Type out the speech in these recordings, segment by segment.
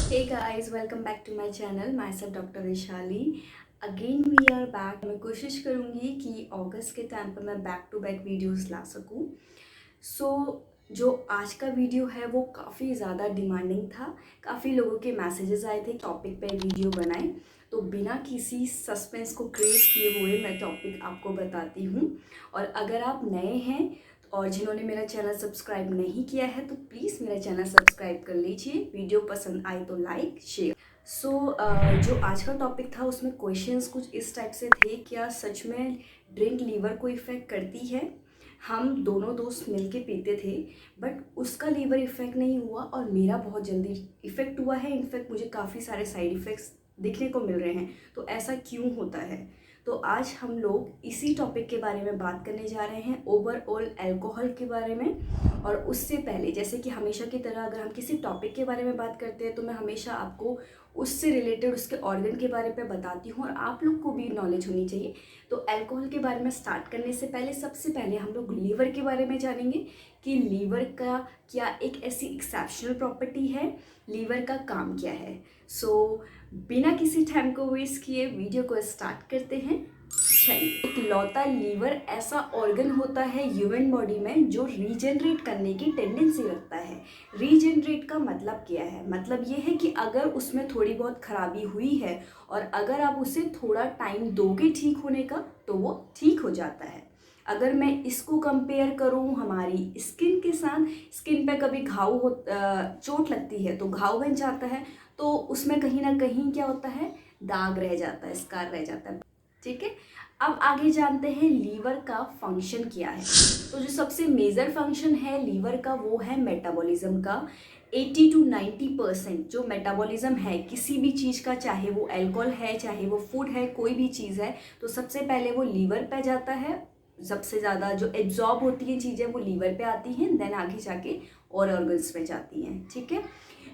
Hey guys, welcome back to my channel. Myself Dr. Vishali. Again we are back. मैं कोशिश करूँगी कि अगस्त के टाइम पर मैं बैक टू बैक वीडियोस ला सकूँ. सो जो आज का वीडियो है वो काफ़ी ज़्यादा डिमांडिंग था. काफ़ी लोगों के मैसेजेस आए थे टॉपिक पे वीडियो बनाएं. तो बिना किसी सस्पेंस को क्रिएट किए हुए मैं टॉपिक आपको बताती हूँ. और अगर आप नए हैं और जिन्होंने मेरा चैनल सब्सक्राइब नहीं किया है तो प्लीज़ मेरा चैनल सब्सक्राइब कर लीजिए. वीडियो पसंद आए तो लाइक शेयर. सो जो आज का टॉपिक था उसमें क्वेश्चंस कुछ इस टाइप से थे. क्या सच में ड्रिंक लीवर को इफ़ेक्ट करती है? हम दोनों दोस्त मिलके पीते थे बट उसका लीवर इफ़ेक्ट नहीं हुआ और मेरा बहुत जल्दी इफ़ेक्ट हुआ है. इनफैक्ट मुझे काफ़ी सारे साइड इफ़ेक्ट्स दिखने को मिल रहे हैं. तो ऐसा क्यों होता है? तो आज हम लोग इसी टॉपिक के बारे में बात करने जा रहे हैं, ओवरऑल अल्कोहल के बारे में. और उससे पहले जैसे कि हमेशा की तरह अगर हम किसी टॉपिक के बारे में बात करते हैं तो मैं हमेशा आपको उससे रिलेटेड उसके ऑर्गन के बारे में बताती हूँ और आप लोग को भी नॉलेज होनी चाहिए. तो अल्कोहल के बारे में स्टार्ट करने से पहले सबसे पहले हम लोग लीवर के बारे में जानेंगे कि लीवर का क्या एक ऐसी एक्सेप्शनल प्रॉपर्टी है, लीवर का काम क्या है. सो बिना किसी टाइम को वेस्ट किए वीडियो को स्टार्ट करते हैं. चलिए, इकलौता लीवर ऐसा ऑर्गन होता है ह्यूमन बॉडी में जो रीजनरेट करने की टेंडेंसी रखता है. रीजनरेट का मतलब क्या है? मतलब ये है कि अगर उसमें थोड़ी बहुत खराबी हुई है और अगर आप उसे थोड़ा टाइम दोगे ठीक होने का तो वो ठीक हो जाता है. अगर मैं इसको कंपेयर करूँ हमारी स्किन के साथ, स्किन पे कभी घाव हो चोट लगती है तो घाव बन जाता है तो उसमें कहीं ना कहीं क्या होता है, दाग रह जाता है, स्कार रह जाता है. ठीक है, अब आगे जानते हैं लीवर का फंक्शन क्या है. तो जो सबसे मेजर फंक्शन है लीवर का वो है मेटाबॉलिज्म का. 80 to 90% जो मेटाबॉलिज्म है किसी भी चीज़ का, चाहे वो अल्कोहल है चाहे वो फूड है, कोई भी चीज़ है, तो सबसे पहले वो लीवर पे जाता है. सबसे ज़्यादा जो एब्जॉर्ब होती हैं चीज़ें वो लीवर पे आती हैं, देन आगे जाके और ऑर्गन्स में जाती हैं. ठीक है,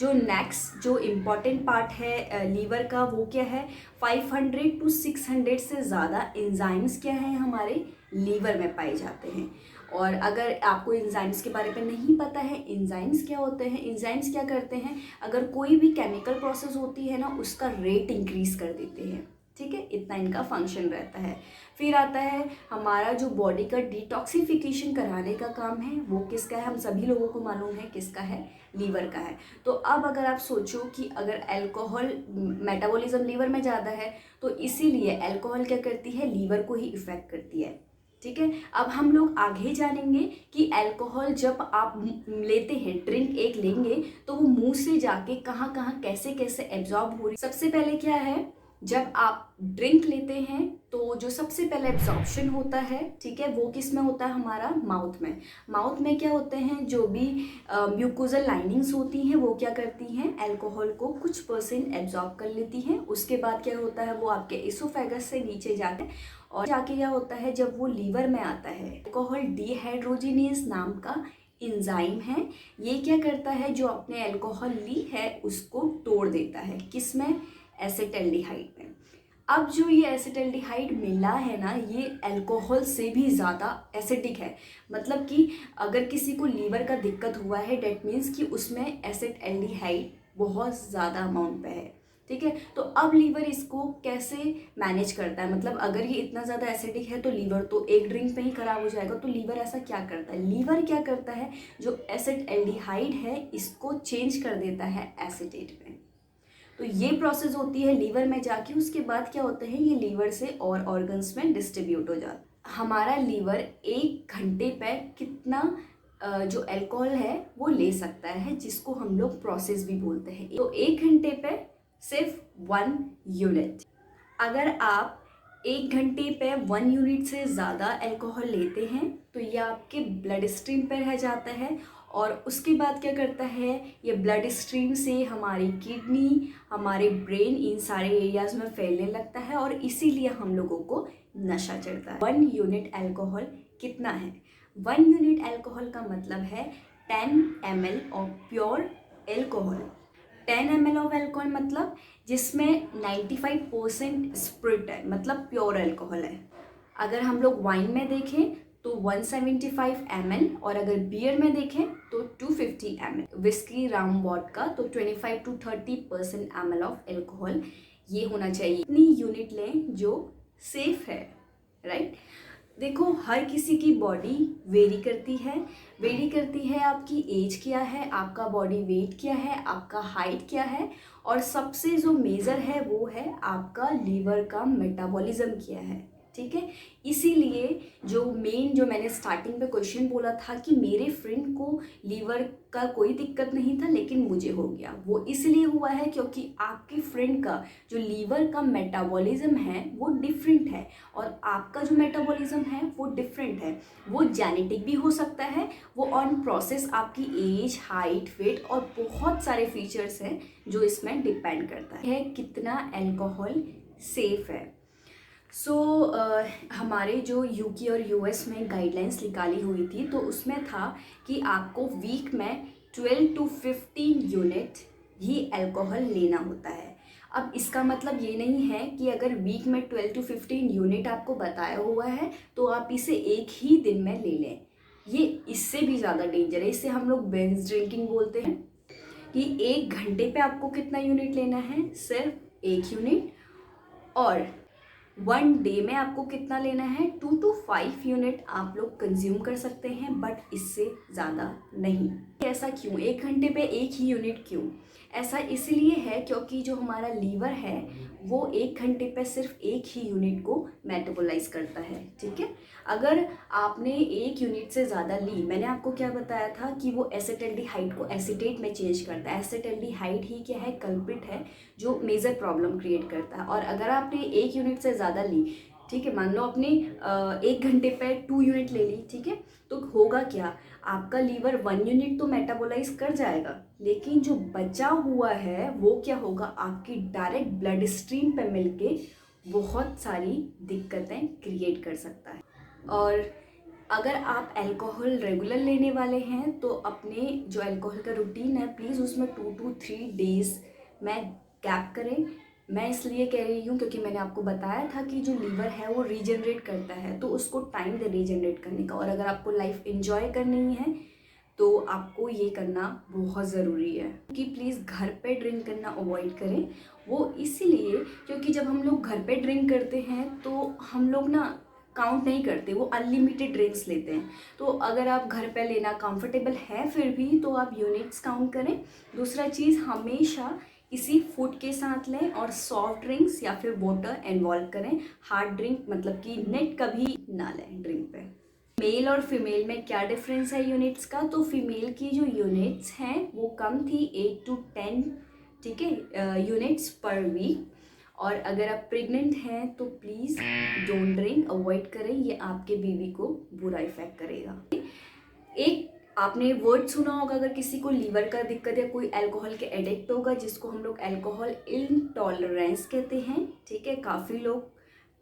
जो नेक्स्ट जो इम्पॉर्टेंट पार्ट है लीवर का वो क्या है, 500 to 600 से ज़्यादा एंजाइम्स क्या है हमारे लीवर में पाए जाते हैं. और अगर आपको एंजाइम्स के बारे में नहीं पता है, एंजाइम्स क्या होते हैं, एंजाइम्स क्या करते हैं, अगर कोई भी केमिकल प्रोसेस होती है ना उसका रेट इंक्रीज कर देते हैं. ठीक है, इतना इनका फंक्शन रहता है. फिर आता है हमारा जो बॉडी का डिटॉक्सिफिकेशन कराने का काम है, वो किसका है? हम सभी लोगों को मालूम है किसका है, लीवर का है. तो अब अगर आप सोचो कि अगर अल्कोहल मेटाबॉलिज्म लीवर में ज़्यादा है तो इसीलिए अल्कोहल क्या करती है, लीवर को ही इफेक्ट करती है. ठीक है, अब हम लोग आगे जानेंगे कि अल्कोहल जब आप लेते हैं, ड्रिंक एक लेंगे तो वो मुंह से जाके कहाँ कहाँ कैसे कैसे एब्जॉर्ब हो रही. सबसे पहले क्या है, जब आप ड्रिंक लेते हैं तो जो सबसे पहले एब्जॉर्प्शन होता है, ठीक है, वो किस में होता है, हमारा माउथ में. माउथ में क्या होते हैं, जो भी म्यूकोजल लाइनिंग्स होती हैं वो क्या करती हैं, अल्कोहल को कुछ परसेंट एब्जॉर्ब कर लेती हैं. उसके बाद क्या होता है, वो आपके इसोफेगस से नीचे जाके और जाके क्या होता है, जब वो लीवर में आता है, अल्कोहल डिहाइड्रोजिनेज नाम का इंजाइम है. ये क्या करता है, जो आपने अल्कोहल ली है उसको तोड़ देता है, किसमें, एसिटाल्डिहाइड में. अब जो ये एसिटाल्डिहाइड मिला है ना, ये अल्कोहल से भी ज़्यादा एसिडिक है. मतलब कि अगर किसी को लीवर का दिक्कत हुआ है डेट मीन्स कि उसमें एसिटाल्डिहाइड बहुत ज़्यादा अमाउंट पे है. ठीक है, तो अब लीवर इसको कैसे मैनेज करता है, मतलब अगर ये इतना ज़्यादा एसिडिक है तो लीवर तो एक ड्रिंक में ही खराब हो जाएगा. तो लीवर ऐसा क्या करता है, लीवर क्या करता है, जो एसिटाल्डिहाइड है इसको चेंज कर देता है एसिटेट में. तो ये प्रोसेस होती है लीवर में जाके. उसके बाद क्या होता है, ये लीवर से और ऑर्गन्स में डिस्ट्रीब्यूट हो जाता है. हमारा लीवर 1 घंटे पे कितना जो अल्कोहल है वो ले सकता है, जिसको हम लोग प्रोसेस भी बोलते हैं. तो 1 घंटे पे सिर्फ 1 यूनिट. अगर आप 1 घंटे पे 1 यूनिट से ज़्यादा अल्कोहल लेते हैं तो ये आपके ब्लड स्ट्रीम पर रह जाता है. और उसके बाद क्या करता है, ये ब्लड स्ट्रीम से हमारी किडनी, हमारे ब्रेन, इन सारे एरियाज में फैलने लगता है और इसीलिए हम लोगों को नशा चढ़ता है. 1 यूनिट अल्कोहल कितना है, 1 यूनिट अल्कोहल का मतलब है 10 ml of pure alcohol. 10 ml of alcohol मतलब जिसमें 95% स्प्रिट है, मतलब प्योर अल्कोहल है. अगर हम लोग वाइन में देखें तो 175 ml, और अगर बियर में देखें तो 250 ml, विस्की राम वोडका तो 25 to 30% ml ऑफ एल्कोहल ये होना चाहिए। इतनी यूनिट लें जो सेफ है, राइट। देखो हर किसी की बॉडी वेरी करती है, आपकी एज क्या है, आपका बॉडी वेट क्या है, आपका हाइट क्या है, और सबसे जो मेजर है वो है आपका लीवर का मेटाबॉलिज्म क्या है, ठीक है। इसीलिए जो मैंने स्टार्टिंग पे क्वेश्चन बोला था कि मेरे फ्रेंड को लीवर का कोई दिक्कत नहीं था लेकिन मुझे हो गया, वो इसलिए हुआ है क्योंकि आपके फ्रेंड का जो लीवर का मेटाबॉलिज्म है वो डिफरेंट है, और आपका जो मेटाबॉलिज्म है वो डिफरेंट है। वो जेनेटिक भी हो सकता है, वो ऑन प्रोसेस आपकी एज, हाइट, वेट और बहुत सारे फीचर्स हैं जो इसमें डिपेंड करता है कितना अल्कोहल सेफ है। हमारे जो यूके और यूएस में गाइडलाइंस निकाली हुई थी तो उसमें था कि आपको वीक में 12 to 15 यूनिट ही अल्कोहल लेना होता है। अब इसका मतलब ये नहीं है कि अगर वीक में 12 to 15 यूनिट आपको बताया हुआ है तो आप इसे एक ही दिन में ले लें, ये इससे भी ज़्यादा डेंजर है। इसे हम लोग बिंज ड्रिंकिंग बोलते हैं कि 1 घंटे पे आपको कितना यूनिट लेना है, सिर्फ 1 यूनिट, और 1 डे में आपको कितना लेना है, 2 to 5 यूनिट आप लोग कंज्यूम कर सकते हैं, बट इससे ज़्यादा नहीं। ऐसा क्यों, 1 घंटे पे 1 ही यूनिट क्यों? ऐसा इसलिए है क्योंकि जो हमारा लीवर है वो 1 घंटे पे सिर्फ 1 ही यूनिट को मेटाबोलाइज करता है, ठीक है। अगर आपने 1 यूनिट से ज़्यादा ली, मैंने आपको क्या बताया था कि वो एसिटाल्डिहाइड को एसीटेट में चेंज करता है। एसिटाल्डिहाइड ही क्या है, कल्प्रिट है जो मेजर प्रॉब्लम क्रिएट करता है। और अगर आपने 1 यूनिट से ज़्यादा ली, ठीक है, मान लो आपने 1 घंटे पे 2 यूनिट ले ली, ठीक है, तो होगा क्या, आपका लीवर 1 यूनिट तो मेटाबोलाइज कर जाएगा, लेकिन जो बचा हुआ है वो क्या होगा, आपकी डायरेक्ट ब्लड स्ट्रीम पे मिलके बहुत सारी दिक्कतें क्रिएट कर सकता है। और अगर आप अल्कोहल रेगुलर लेने वाले हैं तो अपने जो अल्कोहल का रूटीन है प्लीज़ उसमें 2 to 3 डेज़ में गैप करें। मैं इसलिए कह रही हूँ क्योंकि मैंने आपको बताया था कि जो लीवर है वो रीजनरेट करता है, तो उसको टाइम दे रीजनरेट करने का। और अगर आपको लाइफ एंजॉय करनी है तो आपको ये करना बहुत ज़रूरी है कि प्लीज़ घर पे ड्रिंक करना अवॉइड करें। वो इसीलिए क्योंकि जब हम लोग घर पे ड्रिंक करते हैं तो हम लोग ना काउंट नहीं करते, वो अनलिमिटेड ड्रिंक्स लेते हैं। तो अगर आप घर पे लेना कंफर्टेबल है फिर भी तो आप यूनिट्स काउंट करें। दूसरा चीज़, हमेशा किसी फूड के साथ लें, और सॉफ्ट ड्रिंक्स या फिर वाटर इन्वॉल्व करें। हार्ड ड्रिंक मतलब कि नेट कभी ना लें ड्रिंक पे। मेल और फीमेल में क्या डिफरेंस है यूनिट्स का, तो फीमेल की जो यूनिट्स हैं वो कम थी 8 to 10, ठीक है, यूनिट्स पर वीक। और अगर आप प्रेग्नेंट हैं तो प्लीज़ डोंट ड्रिंक, अवॉइड करें, ये आपके बेबी को बुरा इफेक्ट करेगा। एक आपने वर्ड सुना होगा, अगर किसी को लीवर का दिक्कत या कोई अल्कोहल के एडिक्ट होगा, जिसको हम लोग अल्कोहल इंटॉलरेंस कहते हैं, ठीक है। काफ़ी लोग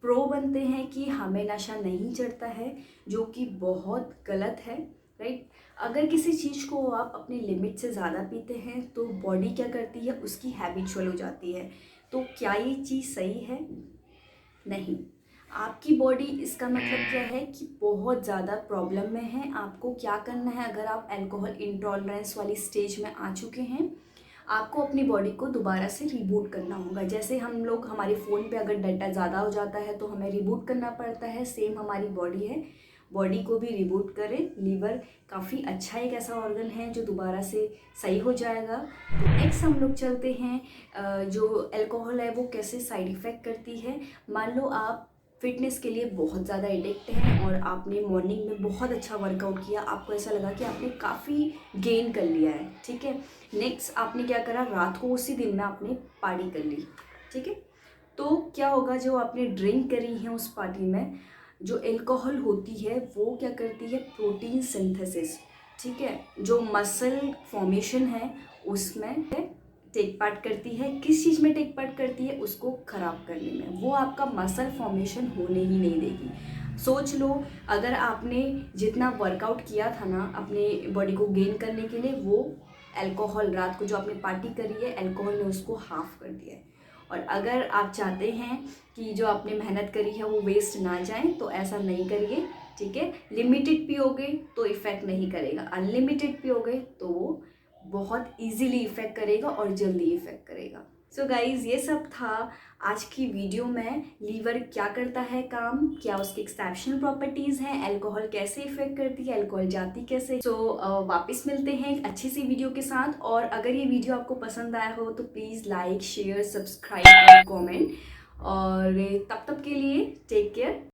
प्रो बनते हैं कि हमें नशा नहीं चढ़ता है, जो कि बहुत गलत है, राइट। अगर किसी चीज़ को आप अपनी लिमिट से ज़्यादा पीते हैं तो बॉडी क्या करती है, उसकी हैबिचुअल हो जाती है। तो क्या ये चीज़ सही है? नहीं। आपकी बॉडी, इसका मतलब क्या है कि बहुत ज़्यादा प्रॉब्लम में है। आपको क्या करना है, अगर आप अल्कोहल इंटॉलरेंस वाली स्टेज में आ चुके हैं, आपको अपनी बॉडी को दोबारा से रिबूट करना होगा। जैसे हम लोग हमारे फ़ोन पे अगर डाटा ज़्यादा हो जाता है तो हमें रिबूट करना पड़ता है, सेम हमारी बॉडी है, बॉडी को भी रिबूट करें। लीवर काफ़ी अच्छा एक ऐसा ऑर्गन है जो दोबारा से सही हो जाएगा। तो नेक्स्ट हम लोग चलते हैं, जो अल्कोहल है वो कैसे साइड इफ़ेक्ट करती है। मान लो आप फिटनेस के लिए बहुत ज़्यादा एडिक्ट हैं और आपने मॉर्निंग में बहुत अच्छा वर्कआउट किया, आपको ऐसा लगा कि आपने काफ़ी गेन कर लिया है, ठीक है। नेक्स्ट आपने क्या करा, रात को उसी दिन में आपने पार्टी कर ली, ठीक है। तो क्या होगा, जो आपने ड्रिंक करी है उस पार्टी में, जो अल्कोहल होती है वो क्या करती है, प्रोटीन सिंथेसिस, ठीक है, जो मसल फॉर्मेशन है उसमें टेक पार्ट करती है। किस चीज़ में टेक पार्ट करती है, उसको ख़राब करने में। वो आपका मसल फॉर्मेशन होने ही नहीं देगी। सोच लो, अगर आपने जितना वर्कआउट किया था ना अपने बॉडी को गेन करने के लिए, वो अल्कोहल, रात को जो आपने पार्टी करी है, अल्कोहल ने उसको हाफ कर दिया है। और अगर आप चाहते हैं कि जो आपने मेहनत करी है वो वेस्ट ना जाए तो ऐसा नहीं करिए, ठीक है। लिमिटेड पियोगे तो इफ़ेक्ट नहीं करेगा, अनलिमिटेड पियोगे तो वो बहुत इजीली इफ़ेक्ट करेगा और जल्दी इफ़ेक्ट करेगा। सो गाइज़, ये सब था आज की वीडियो में। लीवर क्या करता है काम, क्या उसकी एक्सेप्शनल प्रॉपर्टीज़ हैं, अल्कोहल कैसे इफ़ेक्ट करती है, अल्कोहल जाती कैसे। वापस मिलते हैं एक अच्छी सी वीडियो के साथ। और अगर ये वीडियो आपको पसंद आया हो तो प्लीज़ लाइक, शेयर, सब्सक्राइब और कमेंट। और तब तक के लिए टेक केयर।